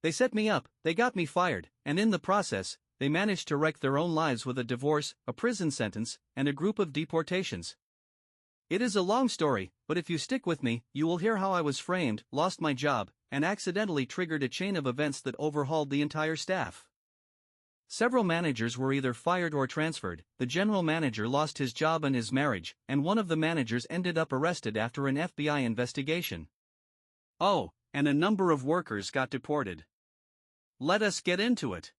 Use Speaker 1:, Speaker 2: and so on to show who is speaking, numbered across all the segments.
Speaker 1: They set me up, they got me fired, and in the process, they managed to wreck their own lives with a divorce, a prison sentence, and a group of deportations. It is a long story, but if you stick with me, you will hear how I was framed, lost my job, and accidentally triggered a chain of events that overhauled the entire staff. Several managers were either fired or transferred, the general manager lost his job and his marriage, and one of the managers ended up arrested after an FBI investigation. Oh, and a number of workers got deported. Let us get into it.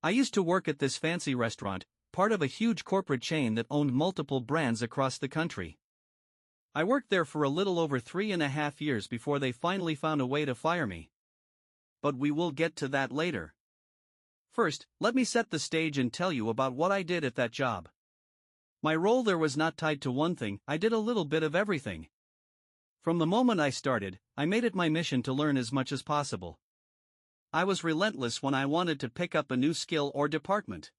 Speaker 1: I used to work at this fancy restaurant, part of a huge corporate chain that owned multiple brands across the country. I worked there for a little over 3.5 years before they finally found a way to fire me. But we will get to that later. First, let me set the stage and tell you about what I did at that job. My role there was not tied to one thing, I did a little bit of everything. From the moment I started, I made it my mission to learn as much as possible. I was relentless when I wanted to pick up a new skill or department.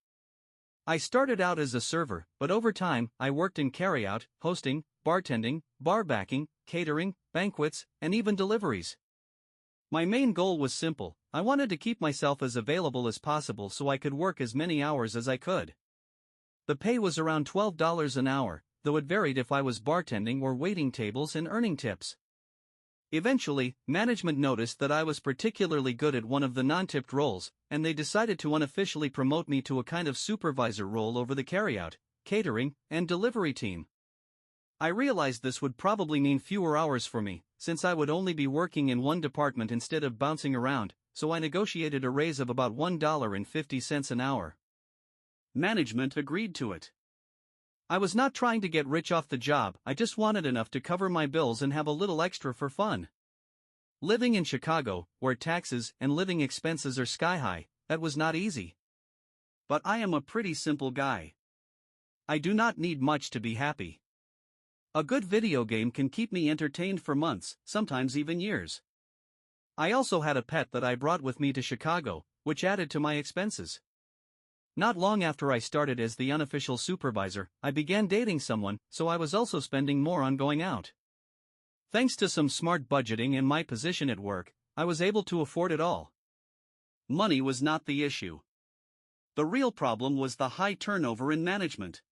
Speaker 1: I started out as a server, but over time, I worked in carryout, hosting, bartending, bar backing, catering, banquets, and even deliveries. My main goal was simple, I wanted to keep myself as available as possible so I could work as many hours as I could. The pay was around $12 an hour, though it varied if I was bartending or waiting tables and earning tips. Eventually, management noticed that I was particularly good at one of the non-tipped roles, and they decided to unofficially promote me to a kind of supervisor role over the carryout, catering, and delivery team. I realized this would probably mean fewer hours for me, since I would only be working in one department instead of bouncing around, so I negotiated a raise of about $1.50 an hour. Management agreed to it. I was not trying to get rich off the job, I just wanted enough to cover my bills and have a little extra for fun. Living in Chicago, where taxes and living expenses are sky high, that was not easy. But I am a pretty simple guy. I do not need much to be happy. A good video game can keep me entertained for months, sometimes even years. I also had a pet that I brought with me to Chicago, which added to my expenses. Not long after I started as the unofficial supervisor, I began dating someone, so I was also spending more on going out. Thanks to some smart budgeting and my position at work, I was able to afford it all. Money was not the issue. The real problem was the high turnover in management.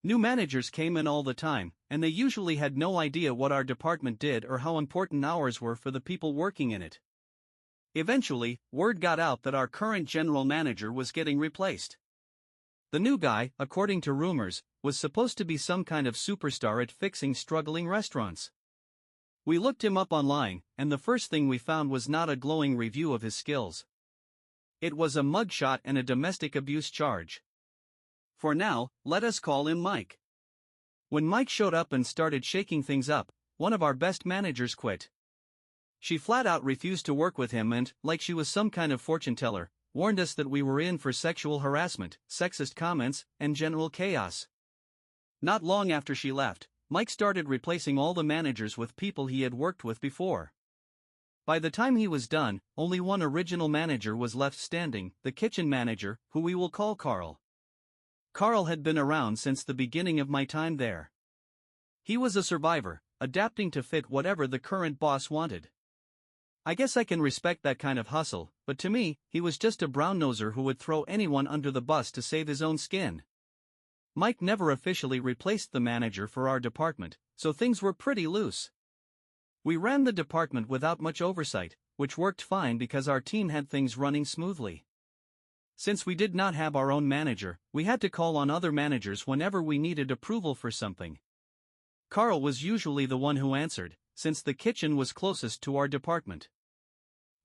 Speaker 1: New managers came in all the time, and they usually had no idea what our department did or how important hours were for the people working in it. Eventually, word got out that our current general manager was getting replaced. The new guy, according to rumors, was supposed to be some kind of superstar at fixing struggling restaurants. We looked him up online, and the first thing we found was not a glowing review of his skills. It was a mugshot and a domestic abuse charge. For now, let us call him Mike. When Mike showed up and started shaking things up, one of our best managers quit. She flat out refused to work with him and, like she was some kind of fortune teller, warned us that we were in for sexual harassment, sexist comments, and general chaos. Not long after she left, Mike started replacing all the managers with people he had worked with before. By the time he was done, only one original manager was left standing, the kitchen manager, who we will call Carl. Carl had been around since the beginning of my time there. He was a survivor, adapting to fit whatever the current boss wanted. I guess I can respect that kind of hustle, but to me, he was just a brown-noser who would throw anyone under the bus to save his own skin. Mike never officially replaced the manager for our department, so things were pretty loose. We ran the department without much oversight, which worked fine because our team had things running smoothly. Since we did not have our own manager, we had to call on other managers whenever we needed approval for something. Carl was usually the one who answered, since the kitchen was closest to our department.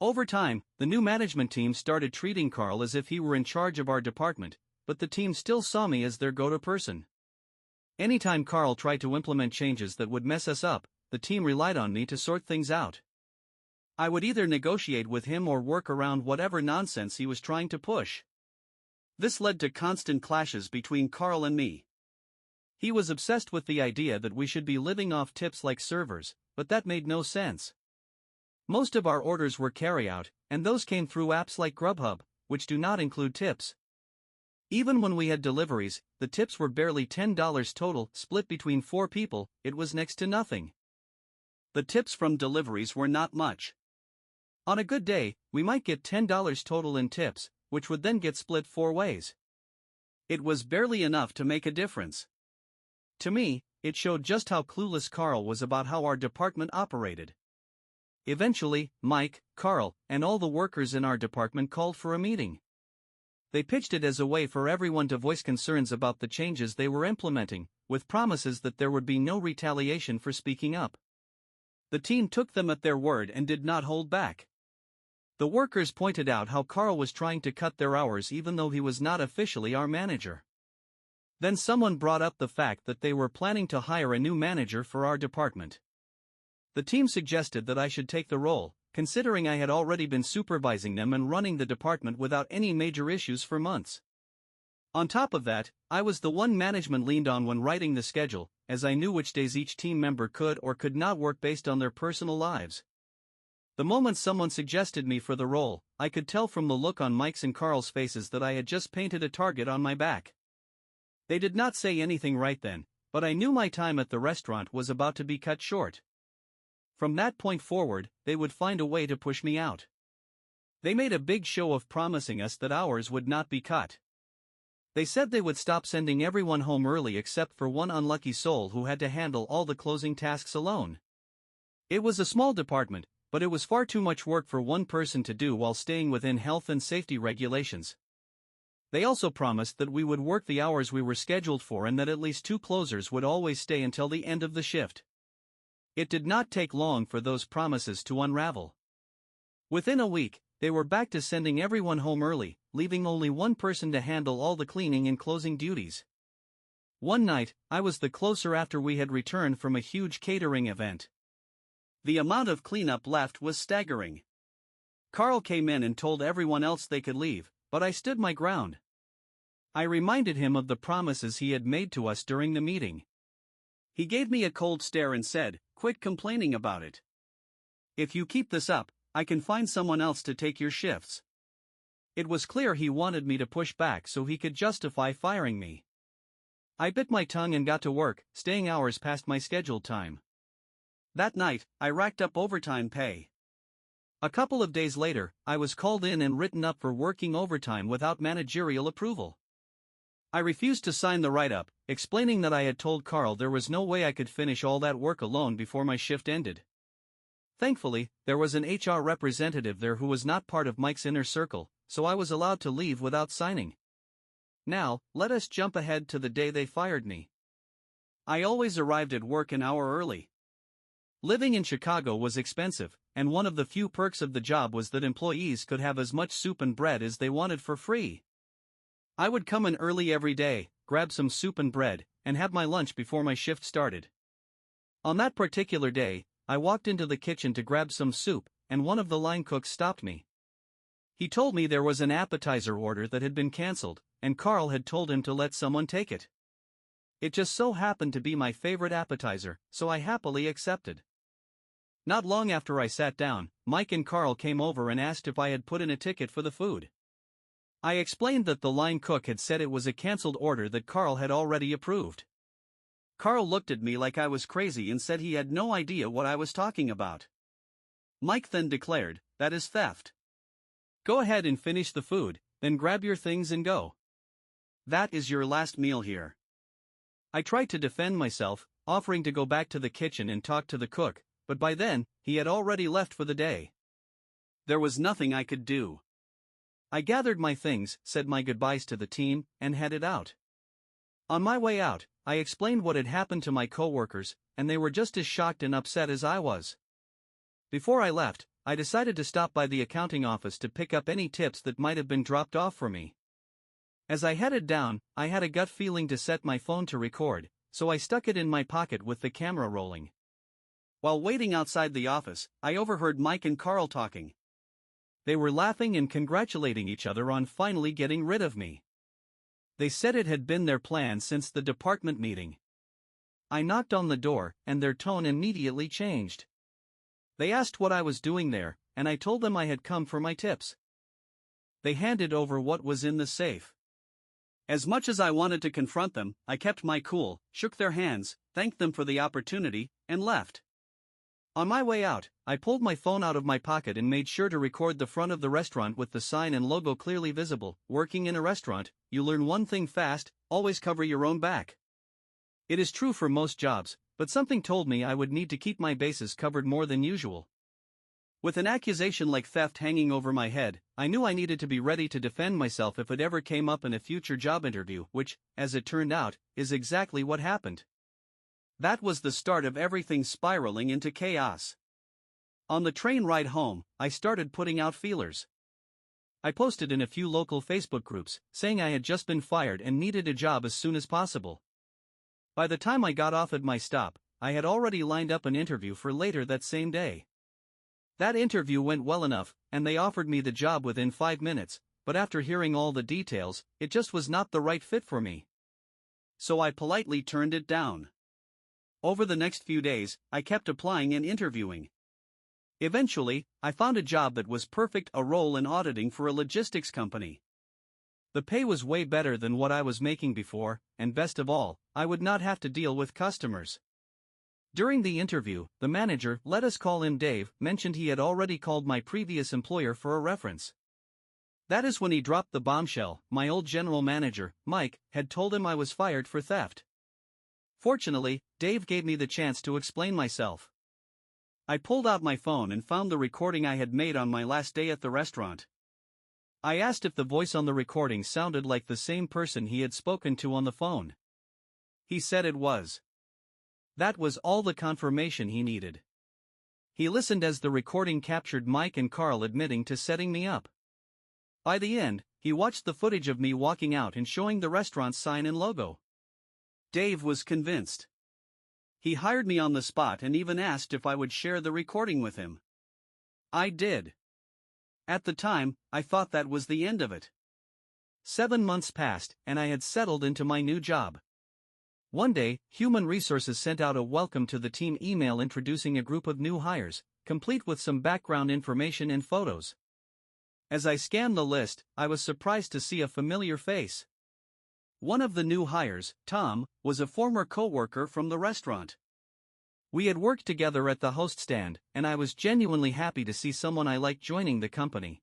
Speaker 1: Over time, the new management team started treating Carl as if he were in charge of our department, but the team still saw me as their go-to person. Anytime Carl tried to implement changes that would mess us up, the team relied on me to sort things out. I would either negotiate with him or work around whatever nonsense he was trying to push. This led to constant clashes between Carl and me. He was obsessed with the idea that we should be living off tips like servers, but that made no sense. Most of our orders were carry-out, and those came through apps like Grubhub, which do not include tips. Even when we had deliveries, the tips were barely $10 total, split between 4 people, it was next to nothing. The tips from deliveries were not much. On a good day, we might get $10 total in tips, which would then get split 4 ways. It was barely enough to make a difference. To me, it showed just how clueless Carl was about how our department operated. Eventually, Mike, Carl, and all the workers in our department called for a meeting. They pitched it as a way for everyone to voice concerns about the changes they were implementing, with promises that there would be no retaliation for speaking up. The team took them at their word and did not hold back. The workers pointed out how Carl was trying to cut their hours even though he was not officially our manager. Then someone brought up the fact that they were planning to hire a new manager for our department. The team suggested that I should take the role, considering I had already been supervising them and running the department without any major issues for months. On top of that, I was the one management leaned on when writing the schedule, as I knew which days each team member could or could not work based on their personal lives. The moment someone suggested me for the role, I could tell from the look on Mike's and Carl's faces that I had just painted a target on my back. They did not say anything right then, but I knew my time at the restaurant was about to be cut short. From that point forward, they would find a way to push me out. They made a big show of promising us that hours would not be cut. They said they would stop sending everyone home early except for one unlucky soul who had to handle all the closing tasks alone. It was a small department, but it was far too much work for one person to do while staying within health and safety regulations. They also promised that we would work the hours we were scheduled for and that at least 2 closers would always stay until the end of the shift. It did not take long for those promises to unravel. Within a week, they were back to sending everyone home early, leaving only one person to handle all the cleaning and closing duties. One night, I was the closer after we had returned from a huge catering event. The amount of cleanup left was staggering. Carl came in and told everyone else they could leave, but I stood my ground. I reminded him of the promises he had made to us during the meeting. He gave me a cold stare and said, "Quit complaining about it. If you keep this up, I can find someone else to take your shifts." It was clear he wanted me to push back so he could justify firing me. I bit my tongue and got to work, staying hours past my scheduled time. That night, I racked up overtime pay. A couple of days later, I was called in and written up for working overtime without managerial approval. I refused to sign the write-up, explaining that I had told Carl there was no way I could finish all that work alone before my shift ended. Thankfully, there was an HR representative there who was not part of Mike's inner circle, so I was allowed to leave without signing. Now, let us jump ahead to the day they fired me. I always arrived at work an hour early. Living in Chicago was expensive, and one of the few perks of the job was that employees could have as much soup and bread as they wanted for free. I would come in early every day, grab some soup and bread, and have my lunch before my shift started. On that particular day, I walked into the kitchen to grab some soup, and one of the line cooks stopped me. He told me there was an appetizer order that had been canceled, and Carl had told him to let someone take it. It just so happened to be my favorite appetizer, so I happily accepted. Not long after I sat down, Mike and Carl came over and asked if I had put in a ticket for the food. I explained that the line cook had said it was a canceled order that Carl had already approved. Carl looked at me like I was crazy and said he had no idea what I was talking about. Mike then declared, "That is theft. Go ahead and finish the food, then grab your things and go. That is your last meal here." I tried to defend myself, offering to go back to the kitchen and talk to the cook, but by then, he had already left for the day. There was nothing I could do. I gathered my things, said my goodbyes to the team, and headed out. On my way out, I explained what had happened to my coworkers, and they were just as shocked and upset as I was. Before I left, I decided to stop by the accounting office to pick up any tips that might have been dropped off for me. As I headed down, I had a gut feeling to set my phone to record, so I stuck it in my pocket with the camera rolling. While waiting outside the office, I overheard Mike and Carl talking. They were laughing and congratulating each other on finally getting rid of me. They said it had been their plan since the department meeting. I knocked on the door, and their tone immediately changed. They asked what I was doing there, and I told them I had come for my tips. They handed over what was in the safe. As much as I wanted to confront them, I kept my cool, shook their hands, thanked them for the opportunity, and left. On my way out, I pulled my phone out of my pocket and made sure to record the front of the restaurant with the sign and logo clearly visible. Working in a restaurant, you learn one thing fast: always cover your own back. It is true for most jobs, but something told me I would need to keep my bases covered more than usual. With an accusation like theft hanging over my head, I knew I needed to be ready to defend myself if it ever came up in a future job interview, which, as it turned out, is exactly what happened. That was the start of everything spiraling into chaos. On the train ride home, I started putting out feelers. I posted in a few local Facebook groups, saying I had just been fired and needed a job as soon as possible. By the time I got off at my stop, I had already lined up an interview for later that same day. That interview went well enough, and they offered me the job within 5 minutes, but after hearing all the details, it just was not the right fit for me. So I politely turned it down. Over the next few days, I kept applying and interviewing. Eventually, I found a job that was perfect: a role in auditing for a logistics company. The pay was way better than what I was making before, and best of all, I would not have to deal with customers. During the interview, the manager, let us call him Dave, mentioned he had already called my previous employer for a reference. That is when he dropped the bombshell: my old general manager, Mike, had told him I was fired for theft. Fortunately, Dave gave me the chance to explain myself. I pulled out my phone and found the recording I had made on my last day at the restaurant. I asked if the voice on the recording sounded like the same person he had spoken to on the phone. He said it was. That was all the confirmation he needed. He listened as the recording captured Mike and Carl admitting to setting me up. By the end, he watched the footage of me walking out and showing the restaurant's sign and logo. Dave was convinced. He hired me on the spot and even asked if I would share the recording with him. I did. At the time, I thought that was the end of it. 7 months passed, and I had settled into my new job. One day, Human Resources sent out a welcome to the team email introducing a group of new hires, complete with some background information and photos. As I scanned the list, I was surprised to see a familiar face. One of the new hires, Tom, was a former co-worker from the restaurant. We had worked together at the host stand, and I was genuinely happy to see someone I liked joining the company.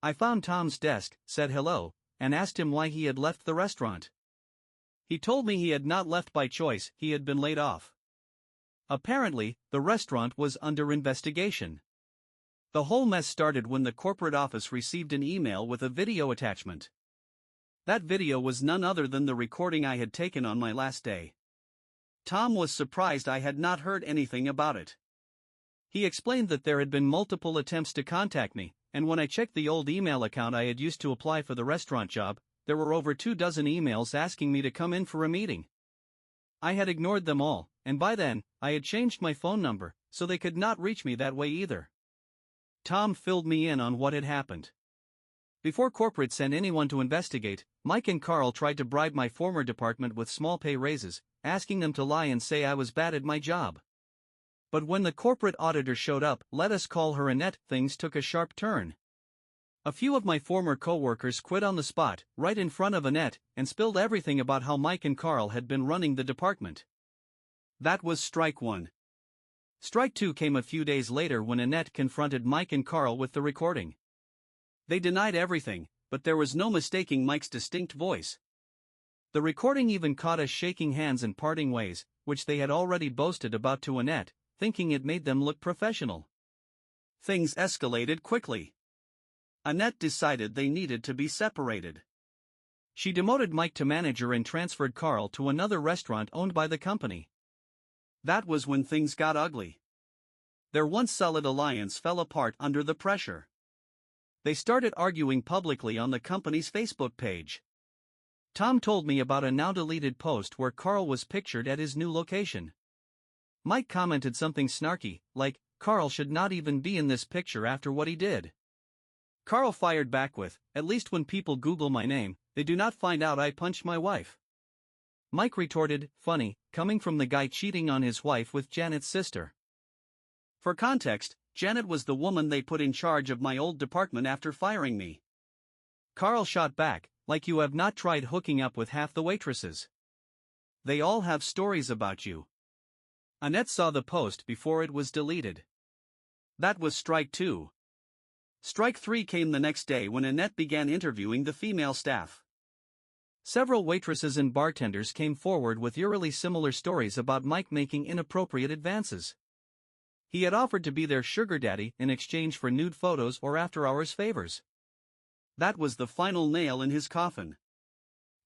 Speaker 1: I found Tom's desk, said hello, and asked him why he had left the restaurant. He told me he had not left by choice, he had been laid off. Apparently, the restaurant was under investigation. The whole mess started when the corporate office received an email with a video attachment. That video was none other than the recording I had taken on my last day. Tom was surprised I had not heard anything about it. He explained that there had been multiple attempts to contact me, and when I checked the old email account I had used to apply for the restaurant job, there were over 24 emails asking me to come in for a meeting. I had ignored them all, and by then, I had changed my phone number, so they could not reach me that way either. Tom filled me in on what had happened. Before corporate sent anyone to investigate, Mike and Carl tried to bribe my former department with small pay raises, asking them to lie and say I was bad at my job. But when the corporate auditor showed up, let us call her Annette, things took a sharp turn. A few of my former co-workers quit on the spot, right in front of Annette, and spilled everything about how Mike and Carl had been running the department. That was strike one. Strike two came a few days later when Annette confronted Mike and Carl with the recording. They denied everything, but there was no mistaking Mike's distinct voice. The recording even caught us shaking hands and parting ways, which they had already boasted about to Annette, thinking it made them look professional. Things escalated quickly. Annette decided they needed to be separated. She demoted Mike to manager and transferred Carl to another restaurant owned by the company. That was when things got ugly. Their once solid alliance fell apart under the pressure. They started arguing publicly on the company's Facebook page. Tom told me about a now-deleted post where Carl was pictured at his new location. Mike commented something snarky, like, "Carl should not even be in this picture after what he did." Carl fired back with, "At least when people Google my name, they do not find out I punched my wife." Mike retorted, "Funny, coming from the guy cheating on his wife with Janet's sister." For context, Janet was the woman they put in charge of my old department after firing me. Carl shot back, "Like you have not tried hooking up with half the waitresses. They all have stories about you." Annette saw the post before it was deleted. That was strike 2. Strike 3 came the next day when Annette began interviewing the female staff. Several waitresses and bartenders came forward with eerily similar stories about Mike making inappropriate advances. He had offered to be their sugar daddy in exchange for nude photos or after-hours favors. That was the final nail in his coffin.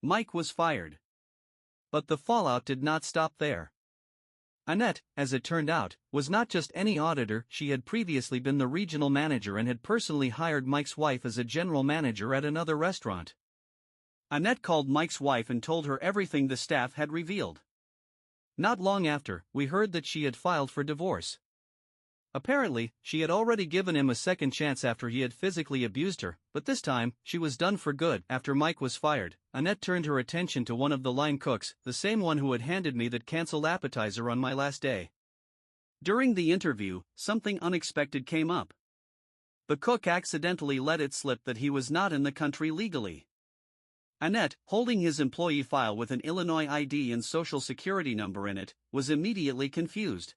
Speaker 1: Mike was fired. But the fallout did not stop there. Annette, as it turned out, was not just any auditor. She had previously been the regional manager and had personally hired Mike's wife as a general manager at another restaurant. Annette called Mike's wife and told her everything the staff had revealed. Not long after, we heard that she had filed for divorce. Apparently, she had already given him a second chance after he had physically abused her, but this time, she was done for good. After Mike was fired, Annette turned her attention to one of the line cooks, the same one who had handed me that cancelled appetizer on my last day. During the interview, something unexpected came up. The cook accidentally let it slip that he was not in the country legally. Annette, holding his employee file with an Illinois ID and social security number in it, was immediately confused.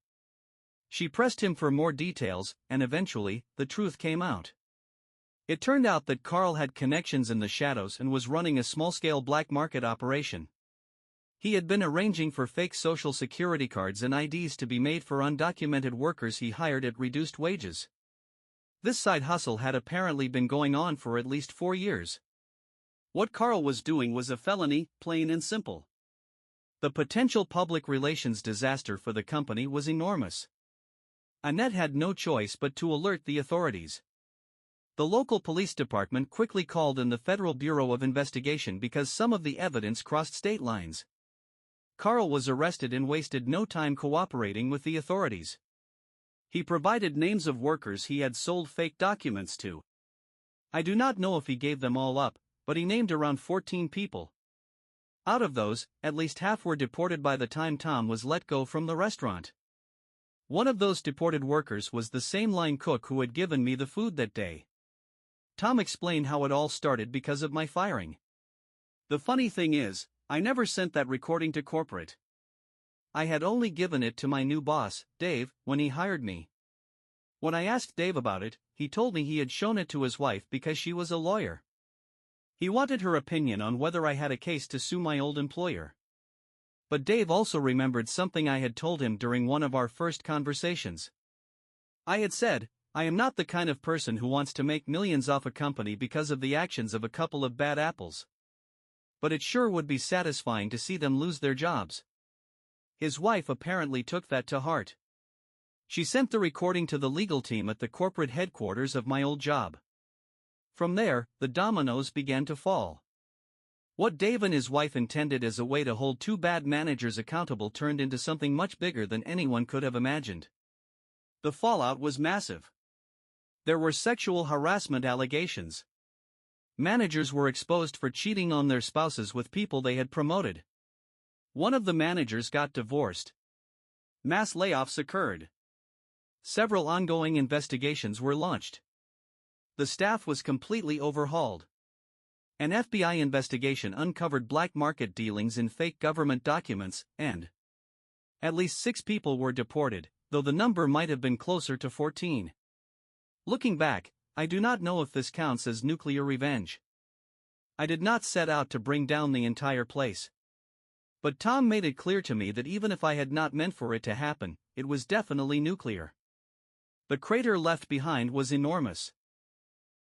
Speaker 1: She pressed him for more details, and eventually, the truth came out. It turned out that Carl had connections in the shadows and was running a small-scale black market operation. He had been arranging for fake social security cards and IDs to be made for undocumented workers he hired at reduced wages. This side hustle had apparently been going on for at least 4 years. What Carl was doing was a felony, plain and simple. The potential public relations disaster for the company was enormous. Annette had no choice but to alert the authorities. The local police department quickly called in the Federal Bureau of Investigation because some of the evidence crossed state lines. Carl was arrested and wasted no time cooperating with the authorities. He provided names of workers he had sold fake documents to. I do not know if he gave them all up, but he named around 14 people. Out of those, at least half were deported by the time Tom was let go from the restaurant. One of those deported workers was the same line cook who had given me the food that day. Tom explained how it all started because of my firing. The funny thing is, I never sent that recording to corporate. I had only given it to my new boss, Dave, when he hired me. When I asked Dave about it, he told me he had shown it to his wife because she was a lawyer. He wanted her opinion on whether I had a case to sue my old employer. But Dave also remembered something I had told him during one of our first conversations. I had said, I am not the kind of person who wants to make millions off a company because of the actions of a couple of bad apples. But it sure would be satisfying to see them lose their jobs. His wife apparently took that to heart. She sent the recording to the legal team at the corporate headquarters of my old job. From there, the dominoes began to fall. What Dave and his wife intended as a way to hold 2 bad managers accountable turned into something much bigger than anyone could have imagined. The fallout was massive. There were sexual harassment allegations. Managers were exposed for cheating on their spouses with people they had promoted. One of the managers got divorced. Mass layoffs occurred. Several ongoing investigations were launched. The staff was completely overhauled. An FBI investigation uncovered black market dealings in fake government documents, and at least 6 people were deported, though the number might have been closer to 14. Looking back, I do not know if this counts as nuclear revenge. I did not set out to bring down the entire place. But Tom made it clear to me that even if I had not meant for it to happen, it was definitely nuclear. The crater left behind was enormous.